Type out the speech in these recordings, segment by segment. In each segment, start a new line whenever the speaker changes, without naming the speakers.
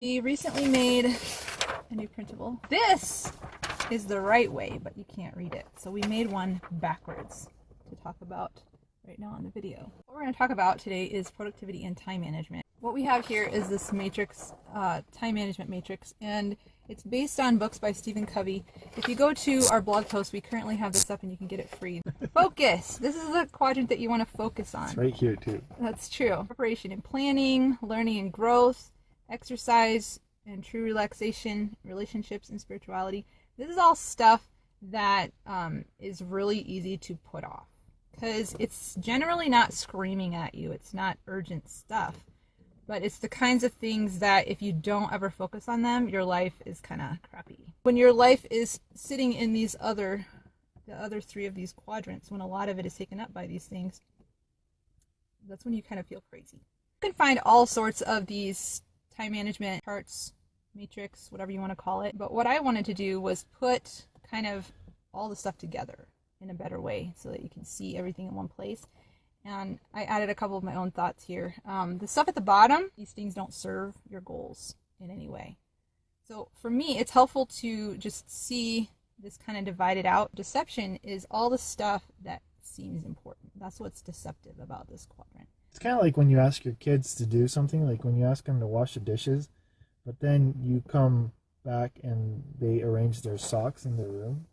We recently made a new printable. This is the right way, but you can't read it. So we made one backwards to talk about right now in the video. What we're going to talk about today is productivity and time management. What we have here is this matrix, time management matrix, and it's based on books by Stephen Covey. If you go to our blog post, we currently have this up and you can get it free. Focus! This is the quadrant that you want to focus on.
It's right here too.
That's true. Preparation and planning, learning and growth, exercise and true relaxation, relationships and spirituality. This is all stuff that is really easy to put off because it's generally not screaming at you. It's not urgent stuff, but it's the kinds of things that if you don't ever focus on them, your life is kind of crappy. When your life is sitting in the other three of these quadrants, when a lot of it is taken up by these things, that's when you kind of feel crazy. You can find all sorts of these time management charts, matrix, whatever you want to call it. But what I wanted to do was put kind of all the stuff together in a better way so that you can see everything in one place. And I added a couple of my own thoughts here. The stuff at the bottom, these things don't serve your goals in any way. So for me, it's helpful to just see this kind of divided out. Deception is all the stuff that seems important. That's what's deceptive about this quadrant.
It's kind of like when you ask your kids to do something, like when you ask them to wash the dishes, but then you come back and they arrange their socks in their room.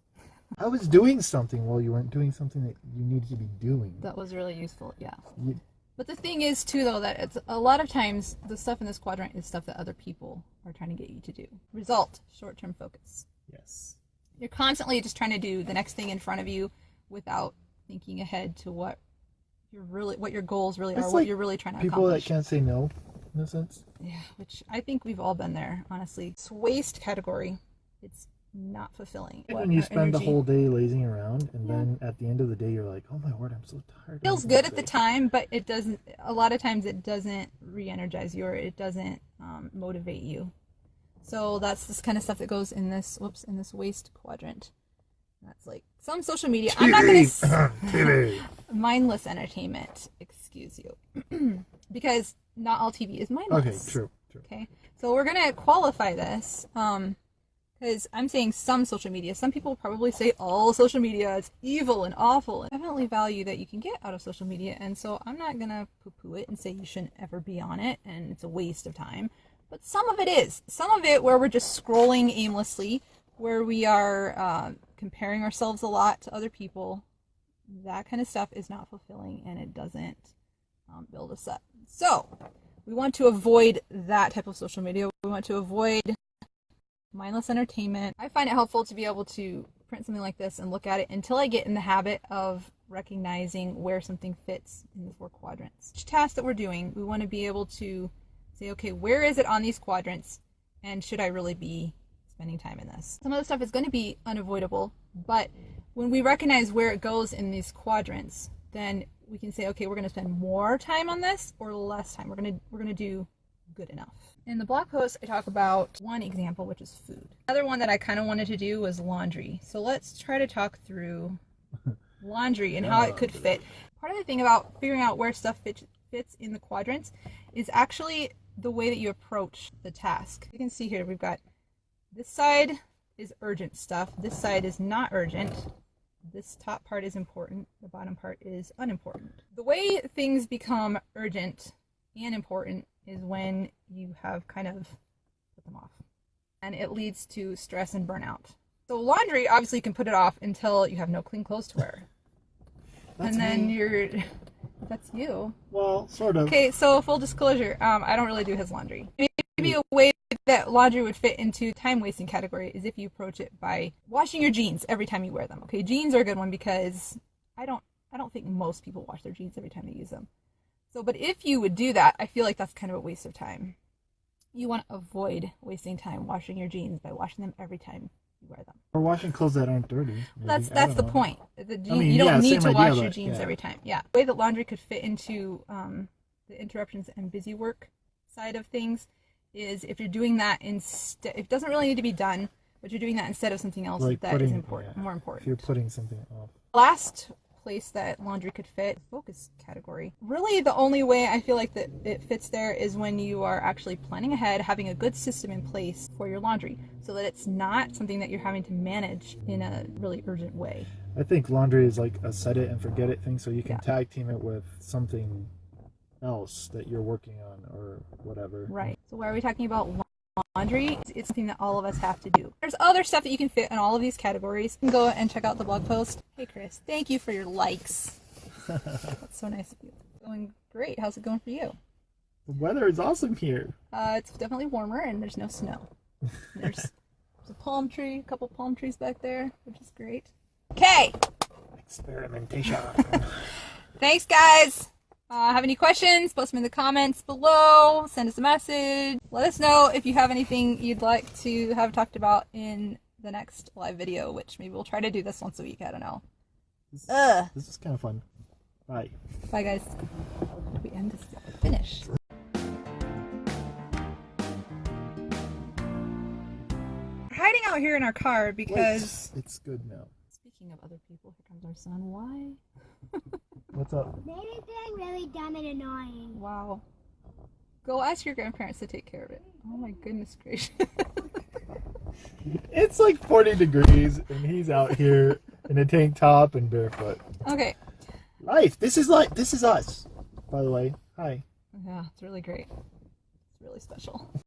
I was doing something while you weren't doing something that you needed to be doing.
That was really useful, yeah. But the thing is, too, though, that it's a lot of times the stuff in this quadrant is stuff that other people are trying to get you to do. Result, short-term focus.
Yes.
You're constantly just trying to do the next thing in front of you without thinking ahead to what your goals really are,
It's
what
like
you're really trying to
people
accomplish.
that can't say no, in a sense.
Yeah, which I think we've all been there, honestly. It's waste category. It's not fulfilling.
When you spend the whole day lazing around, and then at the end of the day, you're like, "Oh my word, I'm so tired."
It feels good at the time, but it doesn't. A lot of times, it doesn't re-energize you, or it doesn't motivate you. So that's this kind of stuff that goes in this. In this waste quadrant. That's like some social media. I'm not gonna. Mindless entertainment. Excuse you, because not all TV is mindless.
Okay, true.
Okay, so we're gonna qualify this. Because I'm saying some social media. Some people probably say all social media is evil and awful. I definitely value that you can get out of social media, and so I'm not going to poo-poo it and say you shouldn't ever be on it and it's a waste of time. But some of it is. Some of it where we're just scrolling aimlessly, where we are comparing ourselves a lot to other people, that kind of stuff is not fulfilling and it doesn't build us up. So we want to avoid that type of social media. We want to avoid mindless entertainment. I find it helpful to be able to print something like this and look at it until I get in the habit of recognizing where something fits in the 4 quadrants. Each task that we're doing, we want to be able to say, okay, where is it on these quadrants, and should I really be spending time in this? Some of the stuff is going to be unavoidable, but when we recognize where it goes in these quadrants, then we can say, okay, we're going to spend more time on this or less time. We're going to do good enough. In the blog post, I talk about one example, which is food. Another one that I kind of wanted to do was laundry. So let's try to talk through laundry and how it could fit. Part of the thing about figuring out where stuff fits in the quadrants is actually the way that you approach the task. You can see here, we've got this side is urgent stuff. This side is not urgent. This top part is important. The bottom part is unimportant. The way things become urgent and important is when you have kind of put them off. And it leads to stress and burnout. So laundry, obviously you can put it off until you have no clean clothes to wear.
That's
and then
me.
That's you.
Well, sort of.
Okay, so full disclosure, I don't really do his laundry. Maybe a way that laundry would fit into time wasting category is if you approach it by washing your jeans every time you wear them. Okay, jeans are a good one because I don't think most people wash their jeans every time they use them. So, but if you would do that, I feel like that's kind of a waste of time. You want to avoid wasting time washing your jeans by washing them every time you wear them.
Or washing clothes that aren't dirty. Maybe.
That's the point. You don't need to wash your jeans every time. Yeah. The way that laundry could fit into the interruptions and busy work side of things is if you're doing that instead, it doesn't really need to be done, but you're doing that instead of something else
like
that is important, more important.
If you're putting something off.
Last place that laundry could fit. Focus category. Really, the only way I feel like that it fits there is when you are actually planning ahead, having a good system in place for your laundry, so that it's not something that you're having to manage in a really urgent way.
I think laundry is like a set it and forget it thing, so you can tag team it with something else that you're working on or whatever.
Right. So why are we talking about laundry? It's something that all of us have to do. There's other stuff that you can fit in all of these categories. You can go and check out the blog post. Hey Chris, thank you for your likes. That's so nice of you. Going great. How's it going for you?
The weather is awesome here.
It's definitely warmer and there's no snow. There's a palm tree, a couple palm trees back there, which is great. Okay.
Experimentation.
Thanks, guys. Have any questions? Post them in the comments below. Send us a message. Let us know if you have anything you'd like to have talked about in the next live video, which maybe we'll try to do this once a week. I don't know.
This is kind of fun. Bye.
Bye, guys. We end this finish. We're hiding out here in our car because...
Wait, it's good now.
Speaking of other people, here comes our son. Why?
What's up?
They're being really dumb and annoying.
Wow. Go ask your grandparents to take care of it. Oh my goodness gracious.
It's like 40 degrees and he's out here in a tank top and barefoot.
Okay.
Life. This is us. By the way, hi.
Yeah, it's really great. It's really special.